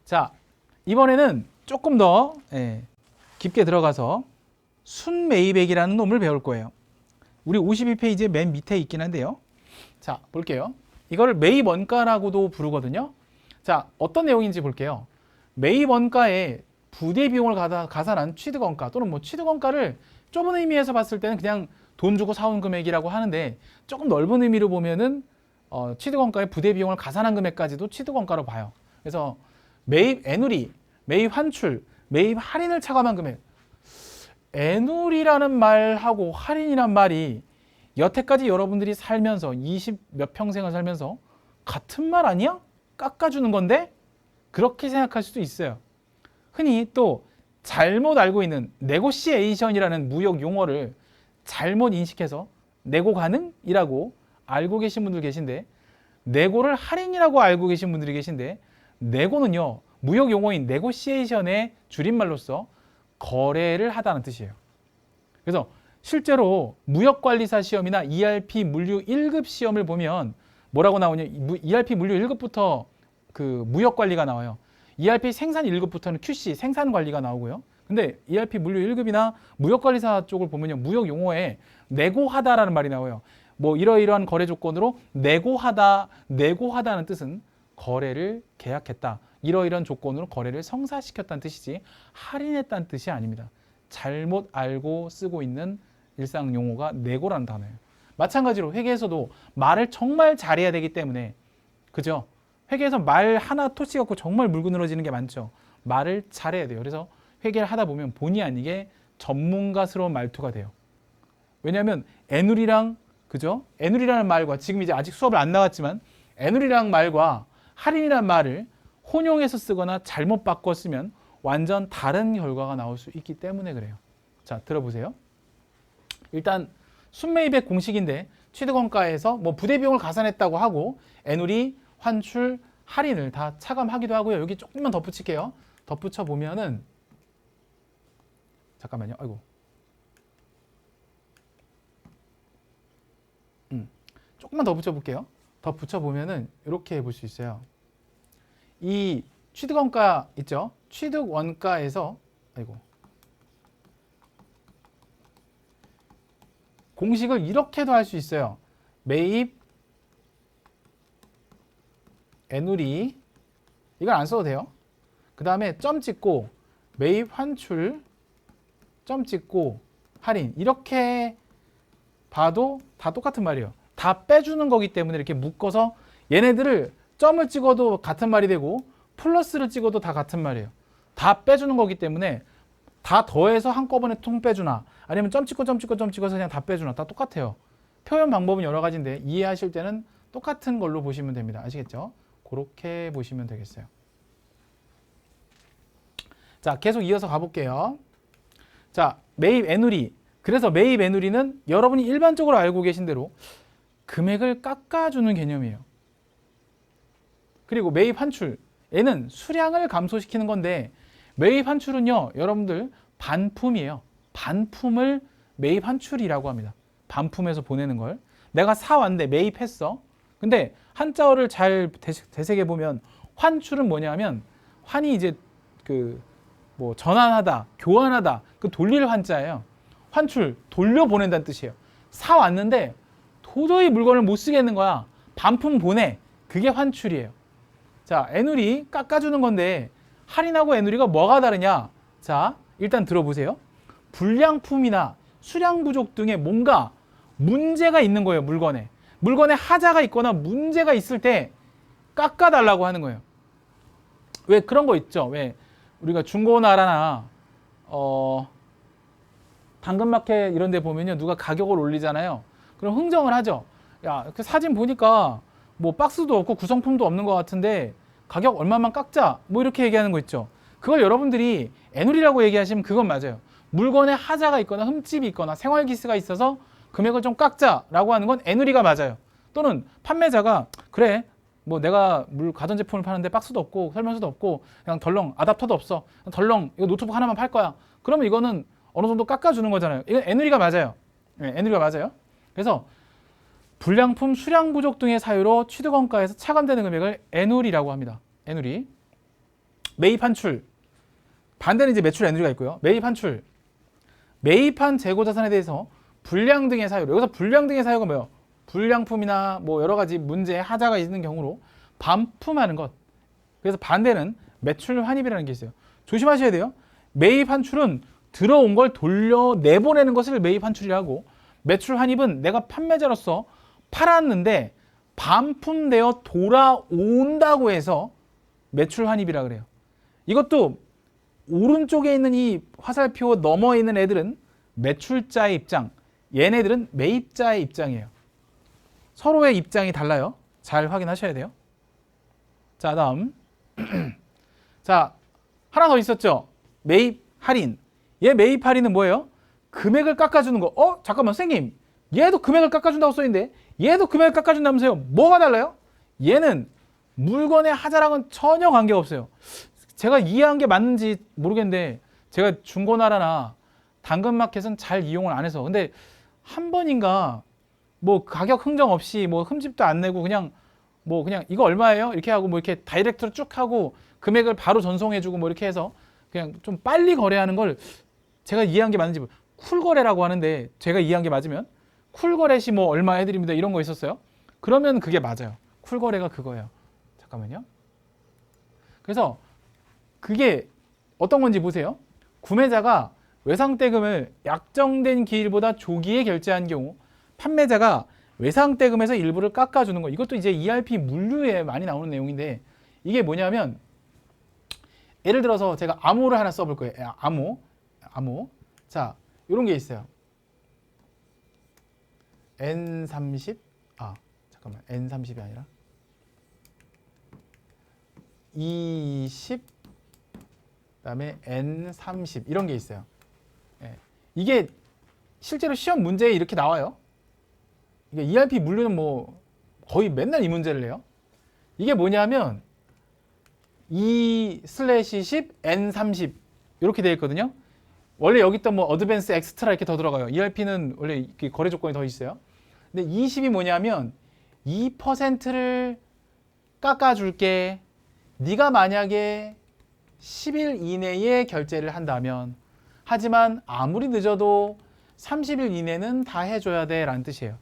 자, 이번에는 조금 더 깊게 들어가서 순매입액이라는 놈을 배울 거예요. 우리 52페이지의 맨 밑에 있긴 한데요. 자, 볼게요. 이거를 매입 원가라고도 부르거든요. 자, 어떤 내용인지 볼게요. 매입 원가에 부대 비용을 가산한 취득원가 또는 뭐 취득원가를 좁은 의미에서 봤을 때는 그냥 돈 주고 사온 금액이라고 하는데 조금 넓은 의미로 보면은 취득원가에 부대 비용을 가산한 금액까지도 취득원가로 봐요. 그래서 매입 애누리, 매입 환출, 매입 할인을 차감한 금액. 애누리라는 말하고 할인이란 말이 여태까지 여러분들이 살면서 20 몇 평생을 살면서 같은 말 아니야? 깎아주는 건데? 그렇게 생각할 수도 있어요. 흔히 또 잘못 알고 있는 네고시에이션이라는 무역 용어를 잘못 인식해서 네고 가능이라고 알고 계신 분들 계신데, 네고를 할인이라고 알고 계신 분들이 계신데, 네고는요 무역 용어인 네고시에이션의 줄임말로서 거래를 하다는 뜻이에요. 그래서 실제로 무역관리사 시험이나 ERP 물류 1급 시험을 보면 뭐라고 나오냐, ERP 물류 1급부터 그 무역관리가 나와요. ERP 생산 1급부터는 QC 생산관리가 나오고요. 근데 ERP 물류 1급이나 무역관리사 쪽을 보면요 무역 용어에 내고하다라는 말이 나와요. 뭐 이러이러한 거래 조건으로 내고하다는 뜻은 거래를 계약했다, 이러이러한 조건으로 거래를 성사시켰다는 뜻이지 할인했다는 뜻이 아닙니다. 잘못 알고 쓰고 있는 일상 용어가 내고라는 단어예요. 마찬가지로 회계에서도 말을 정말 잘해야 되기 때문에, 그죠? 회계에서 말 하나 토치 갖고 정말 물고 늘어지는 게 많죠. 말을 잘해야 돼요. 그래서 회계를 하다 보면 본의 아니게 전문가스러운 말투가 돼요. 왜냐하면 애누리랑, 그죠? 애누리라는 말과 지금 이제 아직 수업을 안 나갔지만 애누리라는 말과 할인이라는 말을 혼용해서 쓰거나 잘못 바꿔 쓰면 완전 다른 결과가 나올 수 있기 때문에 그래요. 자, 들어보세요. 일단 순매입액 공식인데 취득원가에서 뭐 부대 비용을 가산했다고 하고 애누리, 환출, 할인을 다 차감하기도 하고요. 여기 조금만 덧붙일게요. 덧붙여 보면은, 잠깐만요. 아이고. 조금만 더 붙여볼게요. 더 붙여보면은 이렇게 볼 수 있어요. 이 취득원가 있죠? 취득원가에서, 아이고, 공식을 이렇게도 할 수 있어요. 매입 애누리, 이건 안 써도 돼요. 그 다음에 점 찍고 매입 환출, 점 찍고 할인, 이렇게 봐도 다 똑같은 말이에요. 다 빼주는 거기 때문에 이렇게 묶어서 얘네들을 점을 찍어도 같은 말이 되고 플러스를 찍어도 다 같은 말이에요. 다 빼주는 거기 때문에 다 더해서 한꺼번에 통 빼주나 아니면 점 찍고 점 찍고 점 찍어서 그냥 다 빼주나 다 똑같아요. 표현 방법은 여러 가지인데 이해하실 때는 똑같은 걸로 보시면 됩니다. 아시겠죠? 그렇게 보시면 되겠어요. 자, 계속 이어서 가볼게요. 자, 매입 애누리. 그래서 매입 애누리는 여러분이 일반적으로 알고 계신 대로 금액을 깎아주는 개념이에요. 그리고 매입 환출, 얘는 수량을 감소시키는 건데, 매입 환출은요 여러분들 반품이에요. 반품을 매입 환출이라고 합니다. 반품해서 보내는 걸 내가 사왔는데 매입했어. 근데 한자어를 잘 되새겨 보면 환출은 뭐냐면, 환이 이제 그 뭐 전환하다, 교환하다, 그 돌릴 환자예요. 환출, 돌려보낸다는 뜻이에요. 사왔는데 도저히 물건을 못 쓰겠는 거야. 반품 보내. 그게 환출이에요. 자, 애누리 깎아주는 건데 할인하고 애누리가 뭐가 다르냐? 자, 일단 들어보세요. 불량품이나 수량 부족 등의 뭔가 문제가 있는 거예요. 물건에 하자가 있거나 문제가 있을 때 깎아달라고 하는 거예요. 왜 그런 거 있죠? 왜 우리가 중고나라나 당근마켓 이런 데 보면요 누가 가격을 올리잖아요. 그럼 흥정을 하죠. 야, 그 사진 보니까 뭐 박스도 없고 구성품도 없는 것 같은데 가격 얼마만 깎자, 뭐 이렇게 얘기하는 거 있죠. 그걸 여러분들이 애누리라고 얘기하시면 그건 맞아요. 물건에 하자가 있거나 흠집이 있거나 생활기스가 있어서 금액을 좀 깎자라고 하는 건 애누리가 맞아요. 또는 판매자가 그래 뭐 내가 가전제품을 파는데 박스도 없고 설명서도 없고 그냥 덜렁 아답터도 없어, 덜렁 이거 노트북 하나만 팔 거야. 그러면 이거는 어느 정도 깎아주는 거잖아요. 이건 애누리가 맞아요. 네, 애누리가 맞아요. 그래서 불량품, 수량 부족 등의 사유로 취득원가에서 차감되는 금액을 애누리라고 합니다. 애누리. 매입 환출. 반대는 이제 매출 에너지가 있고요. 매입 환출. 매입한 재고 자산에 대해서 불량 등의 사유. 여기서 불량 등의 사유가 뭐예요? 불량품이나 뭐 여러 가지 문제, 하자가 있는 경우로 반품하는 것. 그래서 반대는 매출 환입이라는 게 있어요. 조심하셔야 돼요. 매입 환출은 들어온 걸 돌려 내보내는 것을 매입 환출이라고, 매출 환입은 내가 판매자로서 팔았는데 반품되어 돌아온다고 해서 매출 환입이라 그래요. 이것도 오른쪽에 있는 이 화살표 너머에 있는 애들은 매출자의 입장, 얘네들은 매입자의 입장이에요. 서로의 입장이 달라요. 잘 확인하셔야 돼요. 자, 다음. 자, 하나 더 있었죠. 매입 할인. 얘 매입 할인은 뭐예요? 금액을 깎아주는 거. 잠깐만 선생님, 얘도 금액을 깎아준다고 써있는데 얘도 금액을 깎아준다면서요. 뭐가 달라요? 얘는 물건의 하자랑은 전혀 관계없어요. 제가 이해한 게 맞는지 모르겠는데 제가 중고나라나 당근마켓은 잘 이용을 안 해서, 근데 한 번인가 뭐 가격 흥정 없이 뭐 흠집도 안 내고 그냥 이거 얼마예요? 이렇게 하고 뭐 이렇게 다이렉트로 쭉 하고 금액을 바로 전송해주고 뭐 이렇게 해서 그냥 좀 빨리 거래하는 걸 제가 이해한 게 맞는지, 쿨거래라고 하는데 제가 이해한 게 맞으면 쿨거래 시 뭐 얼마 해드립니다 이런 거 있었어요. 그러면 그게 맞아요. 쿨거래가 그거예요. 잠깐만요. 그래서 그게 어떤 건지 보세요. 구매자가 외상대금을 약정된 기일보다 조기에 결제한 경우 판매자가 외상대금에서 일부를 깎아주는 거. 이것도 이제 ERP 물류에 많이 나오는 내용인데 이게 뭐냐면, 예를 들어서 제가 암호를 하나 써볼 거예요. 암호. 자, 이런 게 있어요. N30. 잠깐만. N30이 아니라 20. 그다음에 N30 이런 게 있어요. 이게 실제로 시험 문제에 이렇게 나와요. 이게 ERP 물류는 뭐 거의 맨날 이 문제를 내요. 이게 뭐냐면 2/10 N30 이렇게 되어 있거든요. 원래 여기 있던 뭐 어드밴스 엑스트라 이렇게 더 들어가요. ERP는 원래 거래 조건이 더 있어요. 근데 20이 뭐냐면 2%를 깎아줄게. 네가 만약에 10일 이내에 결제를 한다면, 하지만 아무리 늦어도 30일 이내는 다 해줘야 돼 라는 뜻이에요.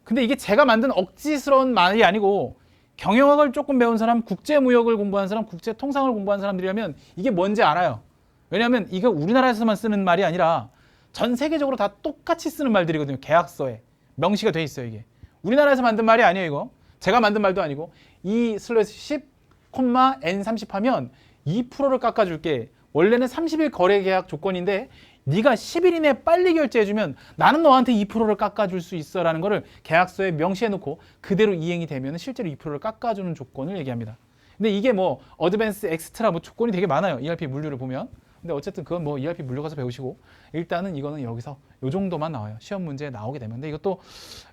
근데 이게 제가 만든 억지스러운 말이 아니고 경영학을 조금 배운 사람, 국제무역을 공부한 사람, 국제통상을 공부한 사람들이라면 이게 뭔지 알아요. 왜냐하면 이거 우리나라에서만 쓰는 말이 아니라 전 세계적으로 다 똑같이 쓰는 말들이거든요. 계약서에 명시가 돼 있어요. 이게 우리나라에서 만든 말이 아니에요. 이거 제가 만든 말도 아니고 2/10, N30 하면 2%를 깎아줄게. 원래는 30일 거래 계약 조건인데 네가 10일 이내에 빨리 결제해주면 나는 너한테 2%를 깎아줄 수 있어라는 거를 계약서에 명시해놓고 그대로 이행이 되면 실제로 2%를 깎아주는 조건을 얘기합니다. 근데 이게 뭐 어드밴스 엑스트라 뭐 조건이 되게 많아요. ERP 물류를 보면. 근데 어쨌든 그건 뭐 ERP 물류 가서 배우시고, 일단은 이거는 여기서 요 정도만 나와요. 시험 문제에 나오게 되면. 근데 이것도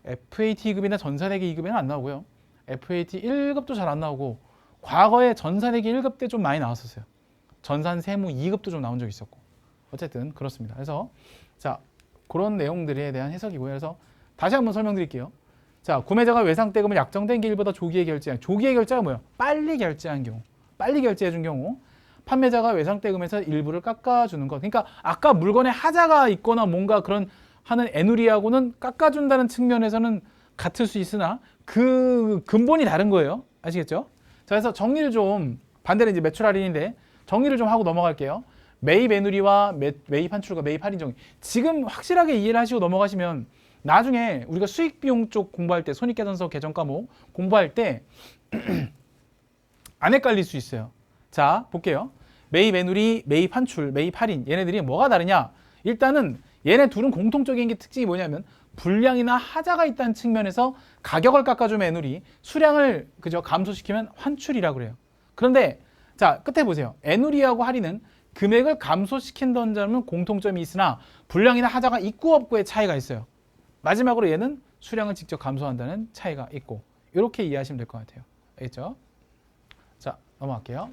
FAT 2급이나 전산회계 2급에는 안 나오고요. FAT 1급도 잘 안 나오고, 과거에 전산회계 1급 때 좀 많이 나왔었어요. 전산세무 2급도 좀 나온 적이 있었고. 어쨌든 그렇습니다. 그래서 자, 그런 내용들에 대한 해석이고요. 그래서 다시 한번 설명드릴게요. 자, 구매자가 외상대금을 약정된 기일보다 조기에 결제한, 조기에 결제가 뭐예요? 빨리 결제한 경우, 빨리 결제해 준 경우 판매자가 외상대금에서 일부를 깎아주는 것. 그러니까 아까 물건에 하자가 있거나 뭔가 그런 하는 애누리하고는 깎아준다는 측면에서는 같을 수 있으나 그 근본이 다른 거예요. 아시겠죠? 자, 그래서 정리를 좀, 반대는 이제 매출 할인인데 정리를 좀 하고 넘어갈게요. 매입 애누리와 매입 환출과 매입 할인 정리. 지금 확실하게 이해를 하시고 넘어가시면 나중에 우리가 수익 비용 쪽 공부할 때, 손익계산서 개정 과목 공부할 때 안 헷갈릴 수 있어요. 자, 볼게요. 매입 애누리, 매입 환출, 매입 할인, 얘네들이 뭐가 다르냐? 일단은 얘네 둘은 공통적인 게 특징이 뭐냐면 불량이나 하자가 있다는 측면에서 가격을 깎아주면 애누리, 수량을 감소시키면 환출이라고 그래요. 그런데 자, 끝에 보세요. 애누리하고 할인은 금액을 감소시킨다는 점은 공통점이 있으나 불량이나 하자가 있고 없고의 차이가 있어요. 마지막으로 얘는 수량을 직접 감소한다는 차이가 있고, 이렇게 이해하시면 될 것 같아요. 알겠죠? 자, 넘어갈게요.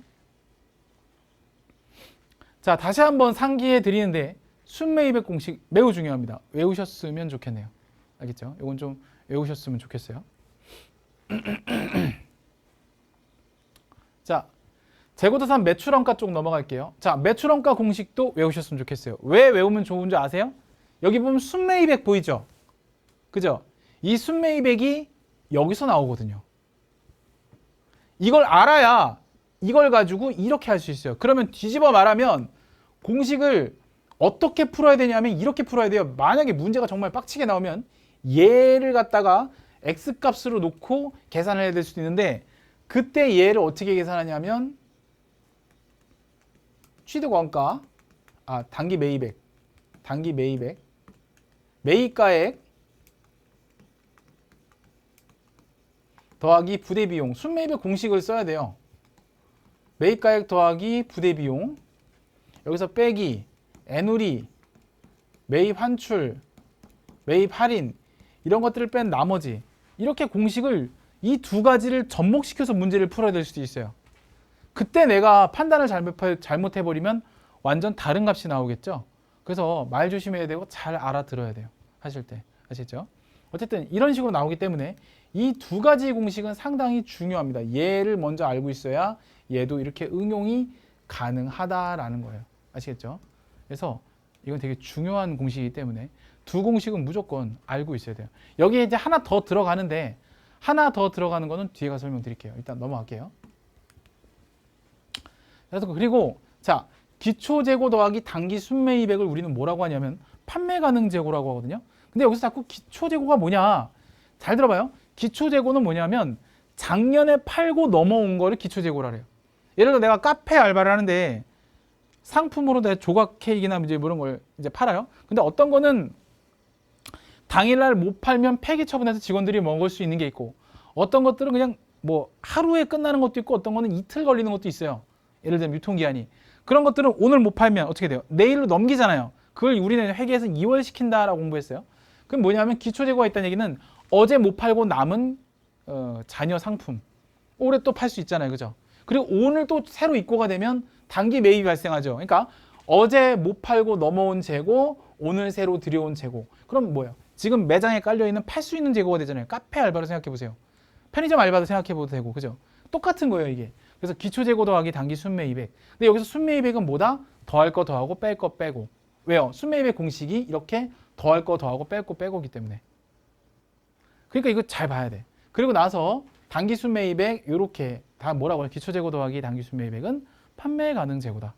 자, 다시 한번 상기해 드리는데 순매입의 공식 매우 중요합니다. 외우셨으면 좋겠네요. 알겠죠? 이건 좀 외우셨으면 좋겠어요. 자, 재고자산 매출원가 쪽 넘어갈게요. 자, 매출원가 공식도 외우셨으면 좋겠어요. 왜 외우면 좋은 줄 아세요? 여기 보면 순매입액 보이죠? 그죠? 이 순매입액이 여기서 나오거든요. 이걸 알아야 이걸 가지고 이렇게 할 수 있어요. 그러면 뒤집어 말하면 공식을 어떻게 풀어야 되냐면 이렇게 풀어야 돼요. 만약에 문제가 정말 빡치게 나오면 얘를 갖다가 x값으로 놓고 계산을 해야 될 수도 있는데 그때 얘를 어떻게 계산하냐면 취득원가, 단기 매입액, 매입가액 더하기 부대비용, 순매입액 공식을 써야 돼요. 매입가액 더하기 부대비용, 여기서 빼기 애누리, 매입 환출, 매입 할인 이런 것들을 뺀 나머지 이렇게 공식을 이 두 가지를 접목시켜서 문제를 풀어야 될 수도 있어요. 그때 내가 판단을 잘못해버리면 완전 다른 값이 나오겠죠. 그래서 말 조심해야 되고 잘 알아들어야 돼요. 하실 때. 아시죠? 어쨌든 이런 식으로 나오기 때문에 이 두 가지 공식은 상당히 중요합니다. 얘를 먼저 알고 있어야 얘도 이렇게 응용이 가능하다라는 거예요. 아시겠죠? 그래서 이건 되게 중요한 공식이기 때문에 두 공식은 무조건 알고 있어야 돼요. 여기에 이제 하나 더 들어가는데 하나 더 들어가는 거는 뒤에 가서 설명드릴게요. 일단 넘어갈게요. 그리고 자, 기초재고 더하기 단기 순매입액을 우리는 뭐라고 하냐면 판매 가능 재고라고 하거든요. 근데 여기서 자꾸 기초재고가 뭐냐? 잘 들어봐요. 기초재고는 뭐냐면 작년에 팔고 넘어온 거를 기초재고라 그래요. 예를 들어 내가 카페 알바를 하는데 상품으로 내 조각 케이크나 이제 이런 걸 이제 팔아요. 근데 어떤 거는 당일날 못 팔면 폐기 처분해서 직원들이 먹을 수 있는 게 있고 어떤 것들은 그냥 뭐 하루에 끝나는 것도 있고 어떤 거는 이틀 걸리는 것도 있어요. 예를 들면 유통기한이. 그런 것들은 오늘 못 팔면 어떻게 돼요? 내일로 넘기잖아요. 그걸 우리는 회계에서 2월 시킨다라고 공부했어요. 그럼 뭐냐면 기초재고가 있다는 얘기는 어제 못 팔고 남은 잔여 상품 올해 또 팔 수 있잖아요. 그죠? 그리고 오늘 또 새로 입고가 되면 단기 매입이 발생하죠. 그러니까 어제 못 팔고 넘어온 재고, 오늘 새로 들여온 재고. 그럼 뭐예요? 지금 매장에 깔려있는 팔 수 있는 재고가 되잖아요. 카페 알바로 생각해 보세요. 편의점 알바도 생각해 봐도 되고. 그죠? 똑같은 거예요, 이게. 그래서 기초재고 더하기 단기 순매입액. 근데 여기서 순매입액은 뭐다? 더할 거 더하고 뺄 거 빼고. 왜요? 순매입액 공식이 이렇게 더할 거 더하고 뺄 거 빼고기 때문에. 그러니까 이거 잘 봐야 돼. 그리고 나서 단기 순매입액 이렇게 다 뭐라고 해요? 기초재고 더하기 단기 순매입액은 판매 가능 재고다.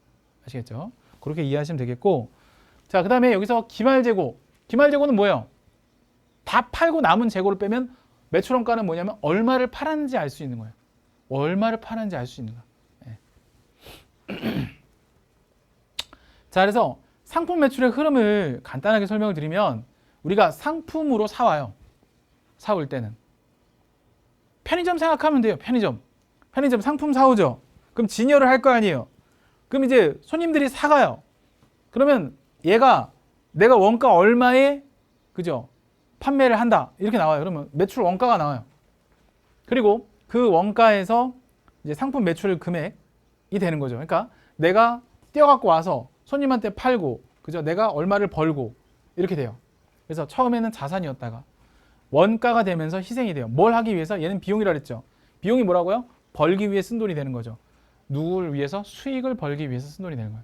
아시겠죠? 그렇게 이해하시면 되겠고. 자, 그 다음에 여기서 기말재고. 기말재고는 뭐예요? 다 팔고 남은 재고를 빼면 매출원가는 뭐냐면 얼마를 팔았는지 알 수 있는 거예요. 얼마를 팔았는지 알 수 있는 거야. 네. 자, 그래서 상품 매출의 흐름을 간단하게 설명을 드리면 우리가 상품으로 사와요. 사올 때는. 편의점 생각하면 돼요. 편의점 상품 사오죠. 그럼 진열을 할 거 아니에요. 그럼 이제 손님들이 사가요. 그러면 얘가 내가 원가 얼마에 그죠? 판매를 한다. 이렇게 나와요. 그러면 매출 원가가 나와요. 그리고 그 원가에서 이제 상품 매출 금액이 되는 거죠. 그러니까 내가 뛰어갖고 와서 손님한테 팔고 그죠? 내가 얼마를 벌고 이렇게 돼요. 그래서 처음에는 자산이었다가 원가가 되면서 희생이 돼요. 뭘 하기 위해서? 얘는 비용이라 그랬죠. 비용이 뭐라고요? 벌기 위해 쓴 돈이 되는 거죠. 누구를 위해서? 수익을 벌기 위해서 쓴 돈이 되는 거예요.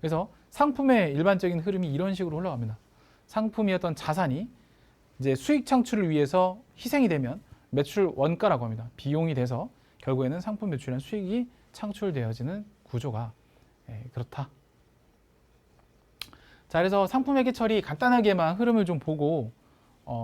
그래서 상품의 일반적인 흐름이 이런 식으로 흘러갑니다. 상품이었던 자산이 이제 수익 창출을 위해서 희생이 되면 매출 원가라고 합니다. 비용이 돼서 결국에는 상품 매출이나 수익이 창출되어지는 구조가 그렇다. 자, 그래서 상품 회계 처리 간단하게만 흐름을 좀 보고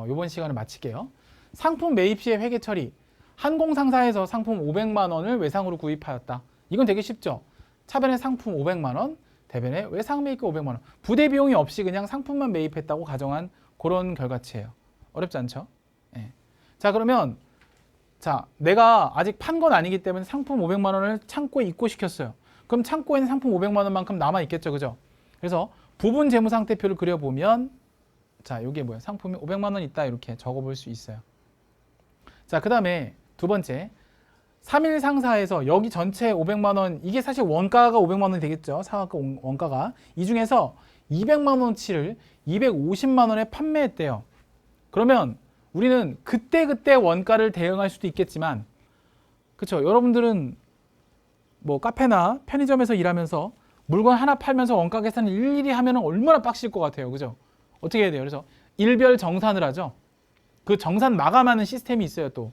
이번 시간을 마칠게요. 상품 매입 시의 회계 처리. 한공상사에서 상품 500만 원을 외상으로 구입하였다. 이건 되게 쉽죠. 차변에 상품 500만 원, 대변에 외상 매입가 500만 원. 부대 비용이 없이 그냥 상품만 매입했다고 가정한 그런 결과치예요. 어렵지 않죠? 네. 자, 그러면 자, 내가 아직 판 건 아니기 때문에 상품 500만 원을 창고에 입고시켰어요. 그럼 창고에는 상품 500만 원만큼 남아 있겠죠. 그죠? 그래서 부분 재무 상태표를 그려보면 자, 이게 뭐야? 상품이 500만 원 있다. 이렇게 적어볼 수 있어요. 자, 그 다음에 두 번째 3일 상사에서 여기 전체 500만 원, 이게 사실 원가가 500만 원이 되겠죠. 사과가 원가가. 이 중에서 200만 원치를 250만 원에 판매했대요. 그러면 우리는 그때그때 원가를 대응할 수도 있겠지만 그렇죠. 여러분들은 뭐 카페나 편의점에서 일하면서 물건 하나 팔면서 원가 계산을 일일이 하면 얼마나 빡실 것 같아요. 그죠? 어떻게 해야 돼요? 그래서 일별 정산을 하죠. 그 정산 마감하는 시스템이 있어요. 또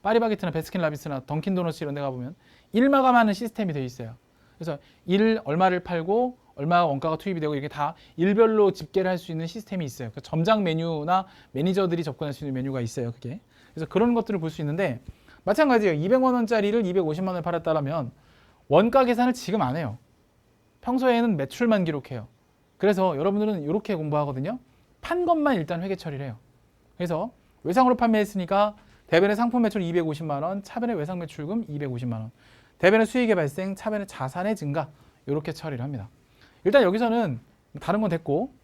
파리바게트나 베스킨라빈스나 던킨도너츠 이런 데 가보면 일 마감하는 시스템이 되어 있어요. 그래서 일 얼마를 팔고 얼마 원가가 투입이 되고 이렇게 다 일별로 집계를 할 수 있는 시스템이 있어요. 그 점장 메뉴나 매니저들이 접근할 수 있는 메뉴가 있어요. 그게. 그래서 그런 것들을 볼 수 있는데 마찬가지예요. 200만 원짜리를 250만 원에 팔았다면 원가 계산을 지금 안 해요. 평소에는 매출만 기록해요. 그래서 여러분들은 이렇게 공부하거든요. 판 것만 일단 회계 처리를 해요. 그래서 외상으로 판매했으니까 대변의 상품 매출 250만 원, 차변의 외상 매출금 250만 원, 대변의 수익의 발생, 차변의 자산의 증가 이렇게 처리를 합니다. 일단 여기서는 다른 건 됐고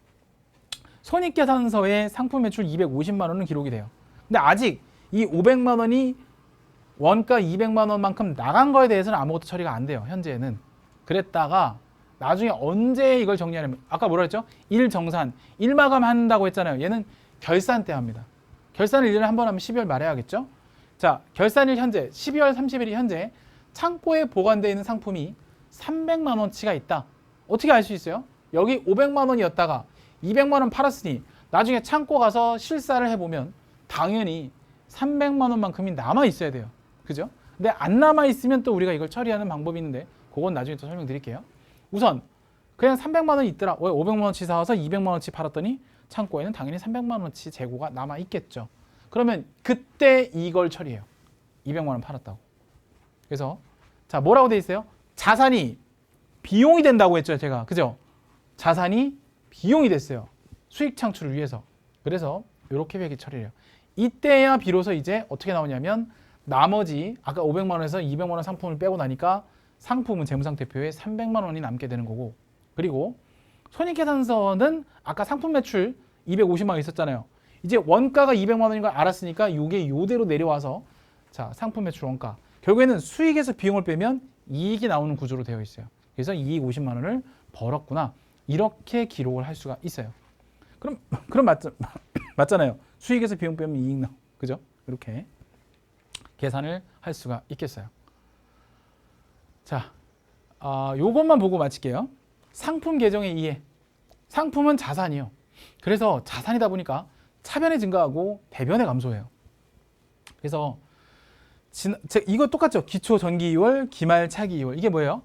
손익계산서에 상품 매출 250만 원은 기록이 돼요. 근데 아직 이 500만 원이 원가 200만 원만큼 나간 거에 대해서는 아무것도 처리가 안 돼요. 현재는. 그랬다가 나중에 언제 이걸 정리하냐면 아까 뭐라 했죠? 일 정산, 일 마감한다고 했잖아요. 얘는 결산 때 합니다. 결산을 1년에 한 번 하면 12월 말에 하겠죠? 자, 결산일 현재 12월 30일이 현재 창고에 보관되어 있는 상품이 300만 원치가 있다. 어떻게 알 수 있어요? 여기 500만 원이었다가 200만 원 팔았으니 나중에 창고 가서 실사를 해보면 당연히 300만 원만큼이 남아 있어야 돼요. 그죠? 근데 안 남아 있으면 또 우리가 이걸 처리하는 방법이 있는데 그건 나중에 또 설명드릴게요. 우선 그냥 300만 원이 있더라. 왜 500만 원치 사와서 200만 원치 팔았더니 창고에는 당연히 300만 원치 재고가 남아 있겠죠. 그러면 그때 이걸 처리해요. 200만 원 팔았다고. 그래서 자, 뭐라고 돼 있어요? 자산이 비용이 된다고 했죠, 제가. 그죠? 자산이 비용이 됐어요. 수익 창출을 위해서. 그래서 이렇게 회계 처리를 해요. 이때야 비로소 이제 어떻게 나오냐면 나머지 아까 500만 원에서 200만 원 상품을 빼고 나니까 상품은 재무상태표에 300만 원이 남게 되는 거고, 그리고 손익계산서는 아까 상품 매출 250만 원 있었잖아요. 이제 원가가 200만 원인 걸 알았으니까 이게 이대로 내려와서 자, 상품 매출 원가. 결국에는 수익에서 비용을 빼면 이익이 나오는 구조로 되어 있어요. 그래서 이익 50만 원을 벌었구나. 이렇게 기록을 할 수가 있어요. 그럼 맞잖아요. 수익에서 비용 빼면 이익 나오고. 그죠? 이렇게 계산을 할 수가 있겠어요. 자, 요것만 보고 마칠게요. 상품 계정의 이해. 상품은 자산이요. 그래서 자산이다 보니까 차변에 증가하고 대변에 감소해요. 그래서 이거 똑같죠? 기초 전기 2월, 기말 차기 2월. 이게 뭐예요?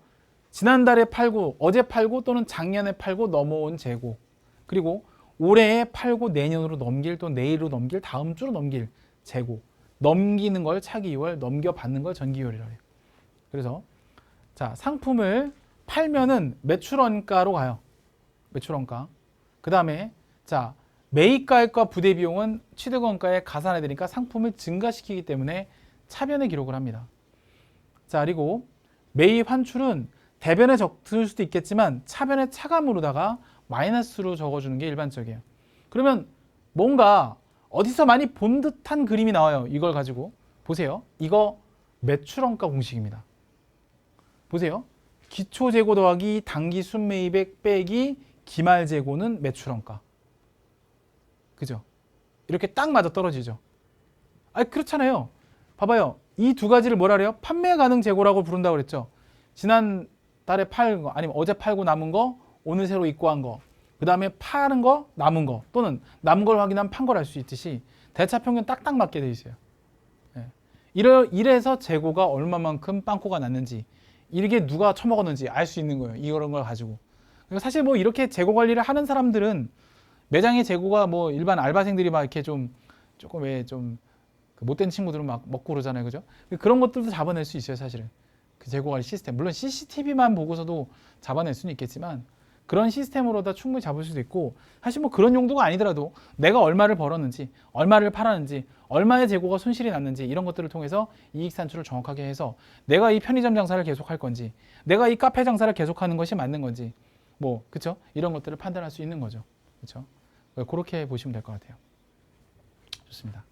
지난달에 팔고, 어제 팔고 또는 작년에 팔고 넘어온 재고. 그리고 올해에 팔고 내년으로 넘길 또 내일로 넘길 다음 주로 넘길 재고. 넘기는 걸 차기 2월, 넘겨받는 걸 전기 2월이라고 해요. 그래서 자, 상품을 팔면은 매출원가로 가요. 매출원가. 그 다음에 자, 매입가액과 부대비용은 취득원가에 가산해야 되니까 상품을 증가시키기 때문에 차변에 기록을 합니다. 자, 그리고 매입 환출은 대변에 적을 수도 있겠지만 차변에 차감으로다가 마이너스로 적어주는 게 일반적이에요. 그러면 뭔가 어디서 많이 본 듯한 그림이 나와요. 이걸 가지고 보세요. 이거 매출원가 공식입니다. 보세요. 기초재고 더하기 단기 순매입액 빼기 기말재고는 매출원가. 그죠? 이렇게 딱 맞아 떨어지죠. 아니 그렇잖아요. 봐봐요. 이 두 가지를 뭐라 그래요? 판매 가능 재고라고 부른다고 그랬죠. 지난 달에 팔은 거 아니면 어제 팔고 남은 거 오늘 새로 입고한 거 그 다음에 파는 거 남은 거 또는 남은 걸 확인하면 판 걸 알 수 있듯이 대차평균 딱딱 맞게 돼 있어요. 예. 이래서 재고가 얼마만큼 빵꾸가 났는지 이게 누가 처먹었는지 알 수 있는 거예요. 이런 걸 가지고. 사실 뭐 이렇게 재고 관리를 하는 사람들은 매장의 재고가 뭐 일반 알바생들이 막 이렇게 조금 왜 좀 못된 친구들은 막 먹고 그러잖아요. 그죠? 그런 것들도 잡아낼 수 있어요. 사실은. 그 재고 관리 시스템. 물론 CCTV만 보고서도 잡아낼 수는 있겠지만 그런 시스템으로 다 충분히 잡을 수도 있고 사실 뭐 그런 용도가 아니더라도 내가 얼마를 벌었는지 얼마를 팔았는지 얼마의 재고가 손실이 났는지 이런 것들을 통해서 이익 산출을 정확하게 해서 내가 이 편의점 장사를 계속할 건지 내가 이 카페 장사를 계속하는 것이 맞는 건지 뭐 그렇죠? 이런 것들을 판단할 수 있는 거죠. 그렇죠? 그렇게 보시면 될 것 같아요. 좋습니다.